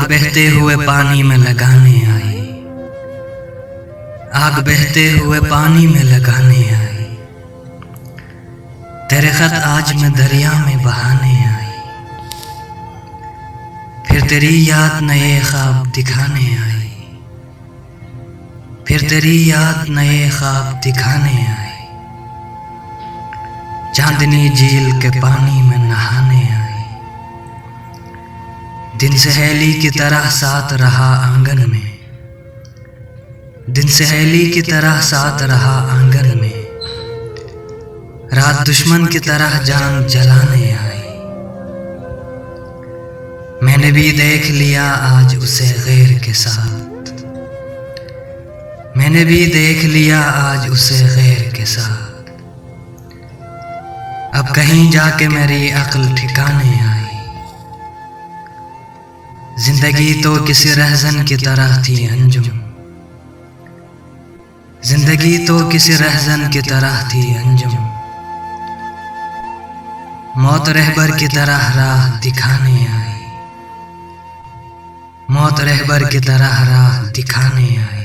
आग बहते हुए पानी में लगाने आई, आग बहते हुए पानी में लगाने आई, तेरे खत आज मैं दरिया में बहाने आई, फिर तेरी याद नए ख्वाब दिखाने आई, फिर तेरी याद नए ख्वाब दिखाने आई, चांदनी झील के पानी में नहाने आई, दिन सहेली की तरह साथ रहा आंगन में, दिन सहेली की तरह साथ रहा आंगन में, रात दुश्मन की तरह जान जलाने आई, मैंने भी देख लिया आज उसे गैर के साथ, मैंने भी देख लिया आज उसे गैर के साथ, अब कहीं जाके मेरी अक्ल ठिकाने आई, जिंदगी तो किसी रहज़न की तरह थी अंजुम, जिंदगी तो किसी रहज़न की तरह थी अंजुम, मौत रहबर की तरह राह दिखाने आई, मौत रहबर की तरह राह दिखाने आई।